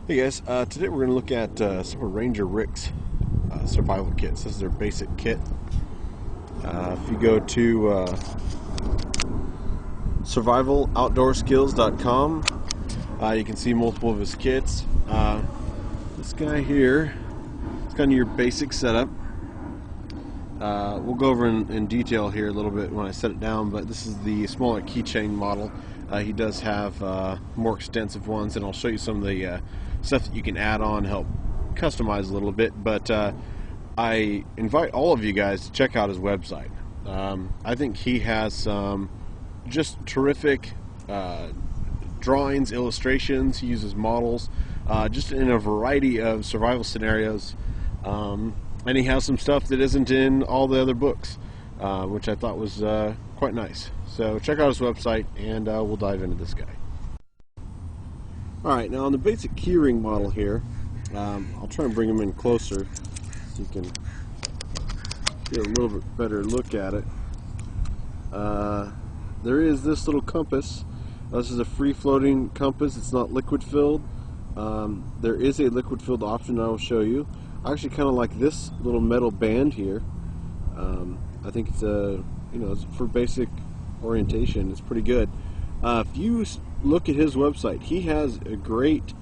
Hey guys, today we're going to look at some of Ranger Rick's survival kits. This is their basic kit. If you go to survivaloutdoorskills.com, you can see multiple of his kits. This guy here, it's kind of your basic setup. We'll go over in detail here a little bit when I set it down, but this is the smaller keychain model. He does have more extensive ones, and I'll show you some of the stuff that you can add on, help customize a little bit. But I invite all of you guys to check out his website. I think he has some just terrific drawings, illustrations. He uses models just in a variety of survival scenarios. And he has some stuff that isn't in all the other books, which I thought was quite nice. So check out his website, and we'll dive into this guy. Alright, now on the basic keyring model here, I'll try and bring him in closer so you can get a little bit better look at it. There is this little compass. This is a free-floating compass. It's not liquid-filled. There is a liquid-filled option I will show you. I actually kind of like this little metal band here. I think it's it's for basic orientation. It's pretty good. If you look at his website, he has a great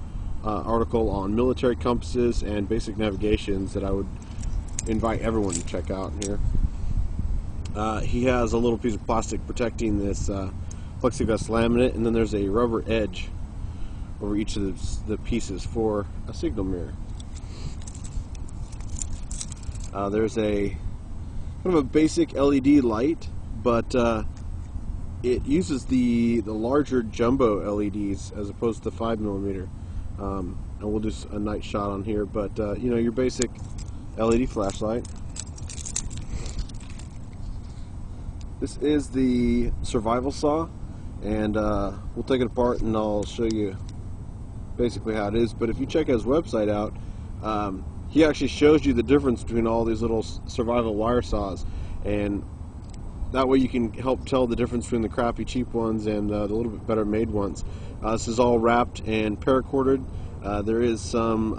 article on military compasses and basic navigations that I would invite everyone to check out here. He has a little piece of plastic protecting this plexiglass laminate, and then there's a rubber edge over each of the pieces for a signal mirror. There's a kind of a basic LED light, but it uses the larger jumbo LEDs as opposed to 5mm. And we'll do a night shot on here, but your basic LED flashlight. This is the survival saw, and we'll take it apart and I'll show you basically how it is. But if you check his website out, he actually shows you the difference between all these little survival wire saws, and that way you can help tell the difference between the crappy cheap ones and the little bit better made ones. This is all wrapped and paracorded. There is some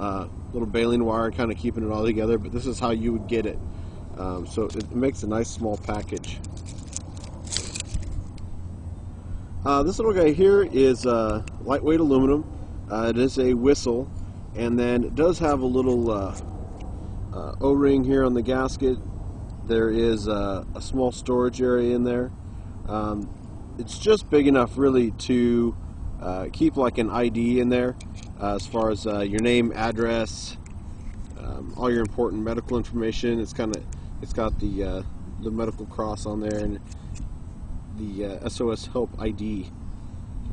little baling wire kind of keeping it all together, but this is how you would get it. So it makes a nice small package. This little guy here is lightweight aluminum. It is a whistle. And then it does have a little O-ring here on the gasket. There is a small storage area in there. It's just big enough really to keep like an ID in there, as far as your name, address, all your important medical information. It's got the medical cross on there, and the SOS Help ID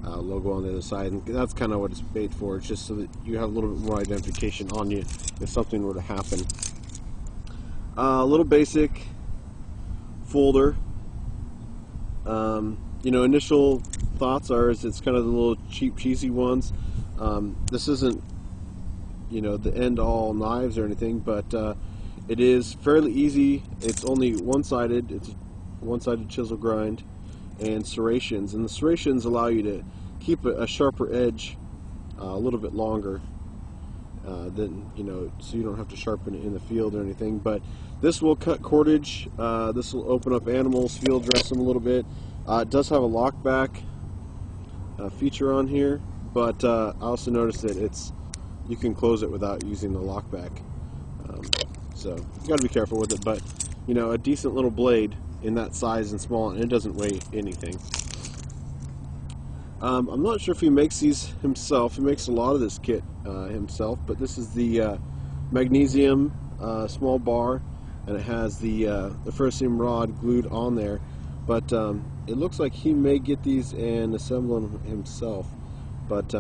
logo on the other side, and that's kind of what it's made for. It's just so that you have a little bit more identification on you if something were to happen. A little basic folder. Initial thoughts are it's kind of the little cheap, cheesy ones. This isn't the end-all knives or anything, but it is fairly easy. It's only one-sided. It's a one-sided chisel grind and serrations, and the serrations allow you to keep a sharper edge a little bit longer than so you don't have to sharpen it in the field or anything. But this will cut cordage. This will open up animals, field dress them a little bit. It does have a lockback feature on here, but I also noticed that you can close it without using the lockback. So you got to be careful with it, but a decent little blade in that size and small, and it doesn't weigh anything. I'm not sure if he makes these himself. He makes a lot of this kit himself, but this is the magnesium small bar, and it has the ferrocerium rod glued on there. But it looks like he may get these and assemble them himself. But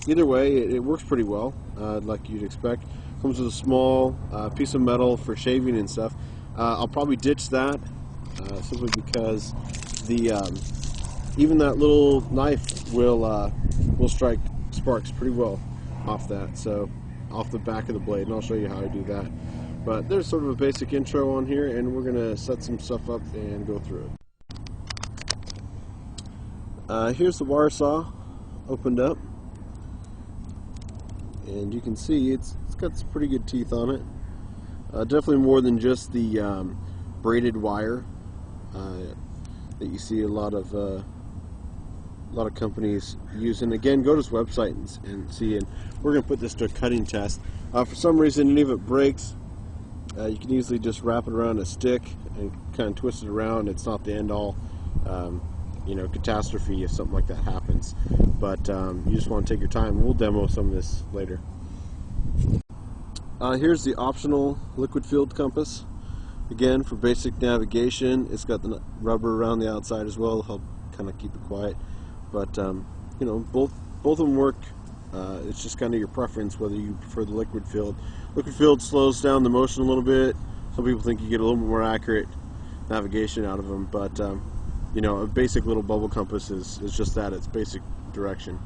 either way, it works pretty well, like you'd expect. Comes with a small piece of metal for shaving and stuff. I'll probably ditch that simply because even that little knife will strike sparks pretty well off that, so off the back of the blade, and I'll show you how I do that. But there's sort of a basic intro on here, and we're going to set some stuff up and go through it. Here's the wire saw opened up, and you can see it's got some pretty good teeth on it. Definitely more than just the braided wire that you see a lot of companies using. Again, go to his website and see. And we're going to put this to a cutting test. For some reason, any of it breaks, you can easily just wrap it around a stick and kind of twist it around. It's not the end all, catastrophe if something like that happens. But you just want to take your time. We'll demo some of this later. Here's the optional liquid filled compass. Again, for basic navigation. It's got the rubber around the outside as well to help kind of keep it quiet. But both of them work. It's just kind of your preference whether you prefer the liquid filled. Liquid filled slows down the motion a little bit. Some people think you get a little bit more accurate navigation out of them, but a basic little bubble compass is just that. It's basic direction.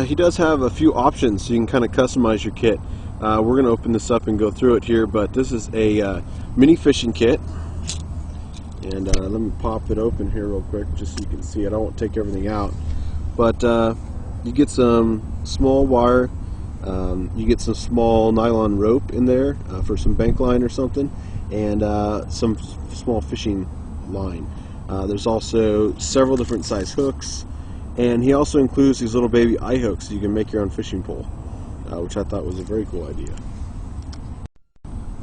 He does have a few options, so you can kind of customize your kit. We're going to open this up and go through it here, but this is a mini fishing kit. And let me pop it open here real quick just so you can see it. I won't take everything out. But you get some small wire, you get some small nylon rope in there for some bank line or something, and some small fishing line. There's also several different size hooks, and he also includes these little baby eye hooks so you can make your own fishing pole, which I thought was a very cool idea.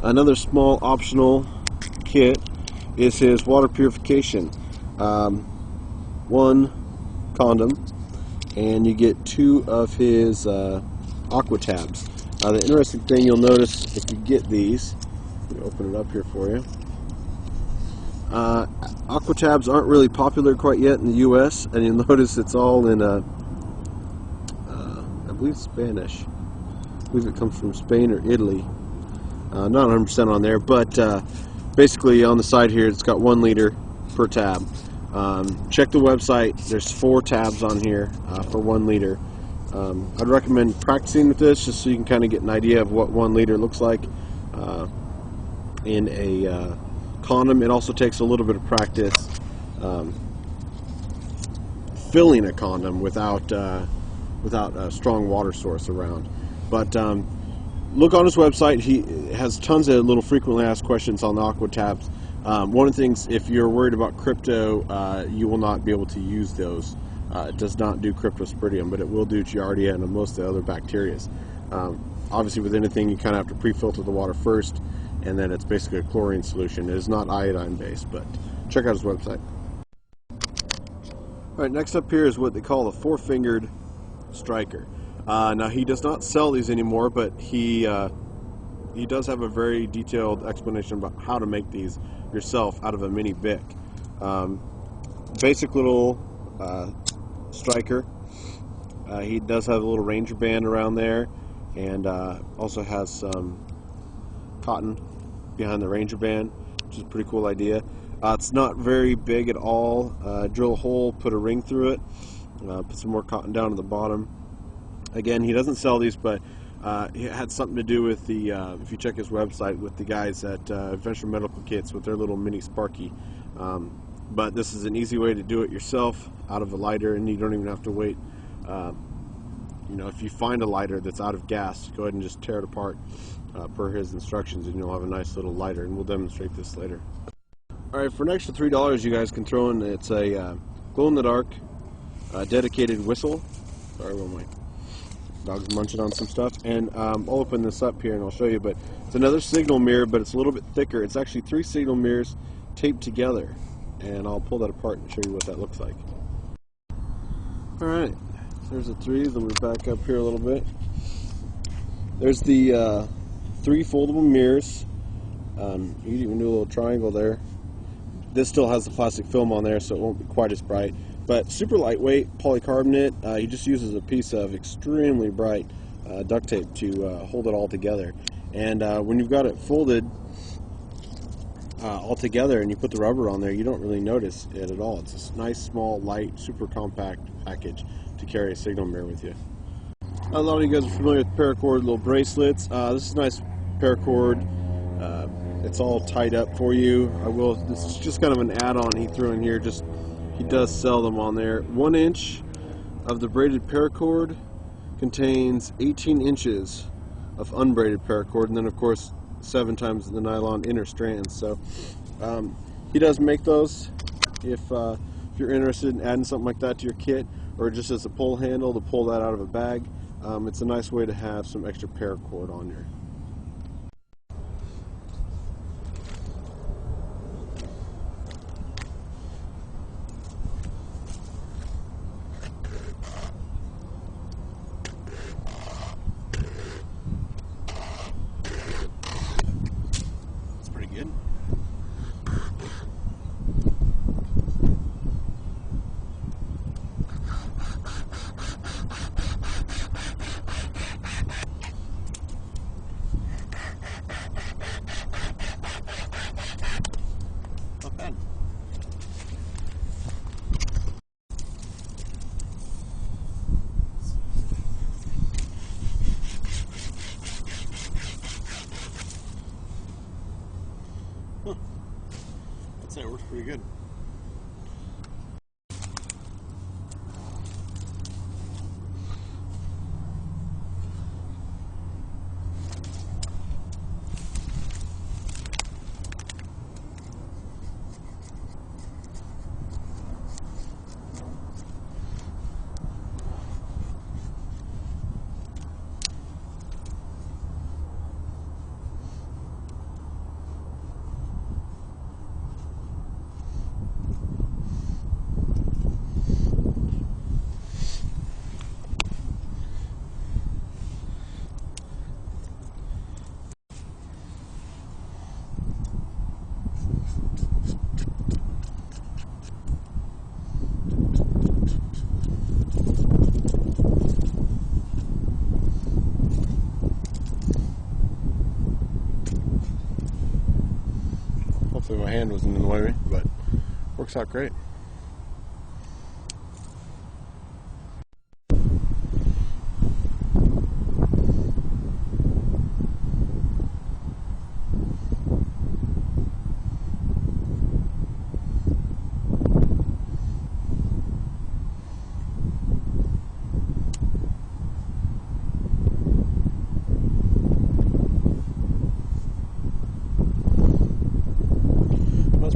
Another small optional kit is his water purification. One condom, and you get 2 of his aqua tabs. The interesting thing you'll notice if you get these, let me open it up here for you. Aqua tabs aren't really popular quite yet in the US, and you'll notice it's all in I believe Spanish. I believe it comes from Spain or Italy. Not 100% on there, but basically on the side here it's got 1 liter per tab. Check the website. There's 4 tabs on here for 1 liter. I'd recommend practicing with this just so you can kind of get an idea of what 1 liter looks like in a condom. It also takes a little bit of practice filling a condom without a strong water source around. But look on his website. He has tons of little frequently asked questions on the aqua tabs. One of the things, if you're worried about crypto, you will not be able to use those. It does not do cryptosporidium, but it will do Giardia and most of the other bacteria. Obviously, with anything, you kind of have to pre-filter the water first, and then it's basically a chlorine solution. It is not iodine-based, but check out his website. All right, next up here is what they call a 4-fingered striker. Now, he does not sell these anymore, but he does have a very detailed explanation about how to make these yourself out of a mini Bic. Basic little striker. He does have a little Ranger band around there, and also has some cotton behind the Ranger band, which is a pretty cool idea. It's not very big at all. Drill a hole, put a ring through it, put some more cotton down at the bottom. Again, he doesn't sell these, but it had something to do with the, if you check his website, with the guys at Adventure Medical Kits with their little mini Sparky. But this is an easy way to do it yourself out of a lighter, and you don't even have to wait. If you find a lighter that's out of gas, go ahead and just tear it apart per his instructions, and you'll have a nice little lighter, and we'll demonstrate this later. Alright, for an extra $3 you guys can throw in, it's a glow-in-the-dark dedicated whistle. Sorry, well, my dog's munching on some stuff. And I'll open this up here and I'll show you, but it's another signal mirror, but it's a little bit thicker. It's actually 3 signal mirrors taped together, and I'll pull that apart and show you what that looks like. Alright, so there's the 3. Let me back up here a little bit. There's the 3 foldable mirrors. You can even do a little triangle there. This still has the plastic film on there, so it won't be quite as bright. But super lightweight polycarbonate. He just uses a piece of extremely bright duct tape to hold it all together. And when you've got it folded all together and you put the rubber on there, you don't really notice it at all. It's a nice, small, light, super compact package to carry a signal mirror with you. A lot of you guys are familiar with paracord little bracelets. This is a nice paracord. It's all tied up for you. This is just kind of an add-on he threw in here. He does sell them on there. 1 inch of the braided paracord contains 18 inches of unbraided paracord, and then of course 7 times the nylon inner strands. So he does make those. If you're interested in adding something like that to your kit, or just as a pull handle to pull that out of a bag, it's a nice way to have some extra paracord on your. It's pretty good. Not bad. Huh. I'd say it works pretty good. Hopefully my hand wasn't in the way, but works out great.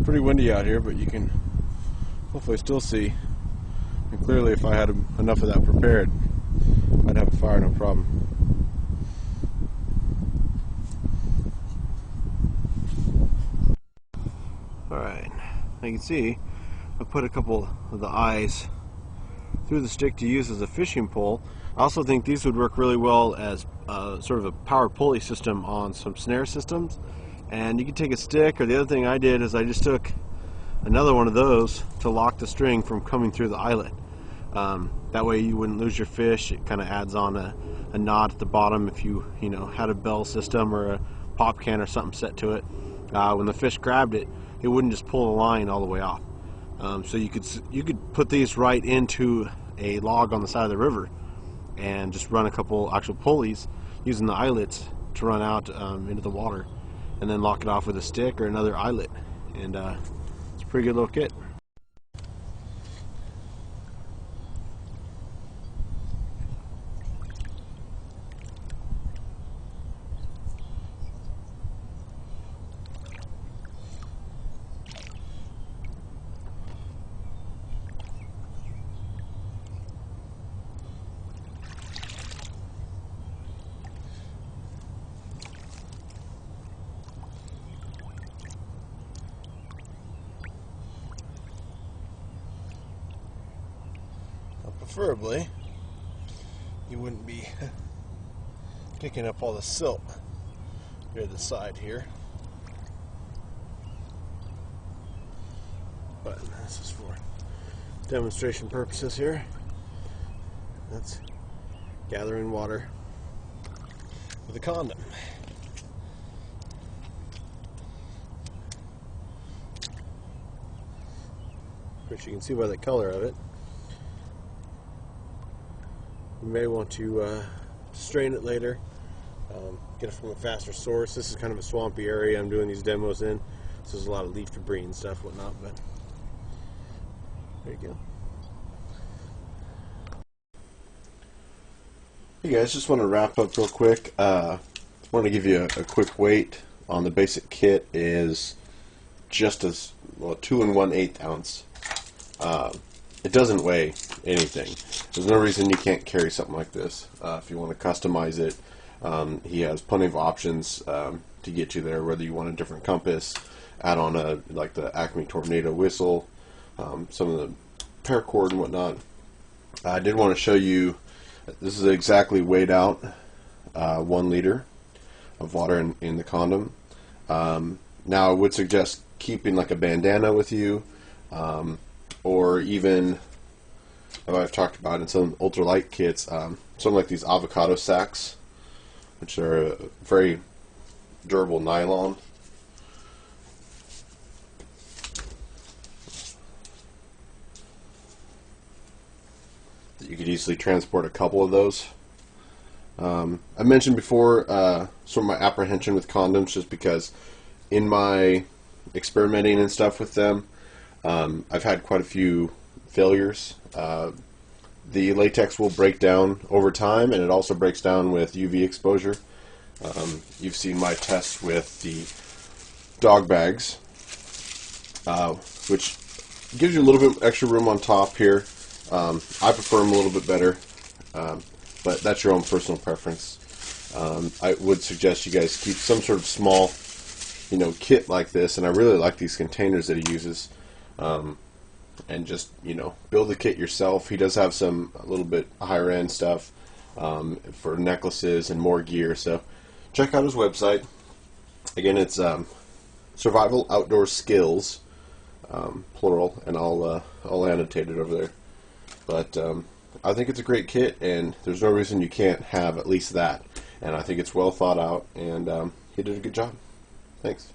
Pretty windy out here, but you can hopefully still see. And clearly, if I had enough of that prepared, I'd have a fire, no problem. Alright, you can see I put a couple of the eyes through the stick to use as a fishing pole. I also think these would work really well as sort of a power pulley system on some snare systems. And you can take a stick, or the other thing I did is I just took another one of those to lock the string from coming through the eyelet. That way you wouldn't lose your fish. It kind of adds on a knot at the bottom if you had a bell system or a pop can or something set to it. When the fish grabbed it, it wouldn't just pull the line all the way off. So you could put these right into a log on the side of the river and just run a couple actual pulleys using the eyelets to run out into the water, and then lock it off with a stick or another eyelet, and it's a pretty good little kit. Preferably, you wouldn't be picking up all the silt near the side here. But this is for demonstration purposes here. That's gathering water with a condom. Which you can see by the color of it. You may want to strain it later, get it from a faster source. This is kind of a swampy area I'm doing these demos in, so there's a lot of leaf debris and stuff, whatnot, but there you go. Hey guys, just want to wrap up real quick. I want to give you a quick weight on the basic kit. Is just as well, 2 1/8 ounce. It doesn't weigh anything. There's no reason you can't carry something like this. If you want to customize it, he has plenty of options to get you there. Whether you want a different compass, add on like the Acme Tornado whistle, some of the paracord and whatnot. I did want to show you. This is exactly weighed out, 1 liter of water in the condom. Now I would suggest keeping like a bandana with you, or even, I've talked about in some ultralight kits, something like these avocado sacks, which are a very durable nylon. You could easily transport a couple of those. I mentioned before sort of my apprehension with condoms, just because in my experimenting and stuff with them, I've had quite a few failures. The latex will break down over time, and it also breaks down with UV exposure. You've seen my test with the dog bags, which gives you a little bit extra room on top here. I prefer them a little bit better, but that's your own personal preference. I would suggest you guys keep some sort of small, kit like this, and I really like these containers that he uses. And just, build the kit yourself. He does have some a little bit higher end stuff for necklaces and more gear, so check out his website. Again, it's Survival Outdoor Skills, plural, and I'll annotate it over there. But I think it's a great kit, and there's no reason you can't have at least that. And I think it's well thought out, and he did a good job. Thanks.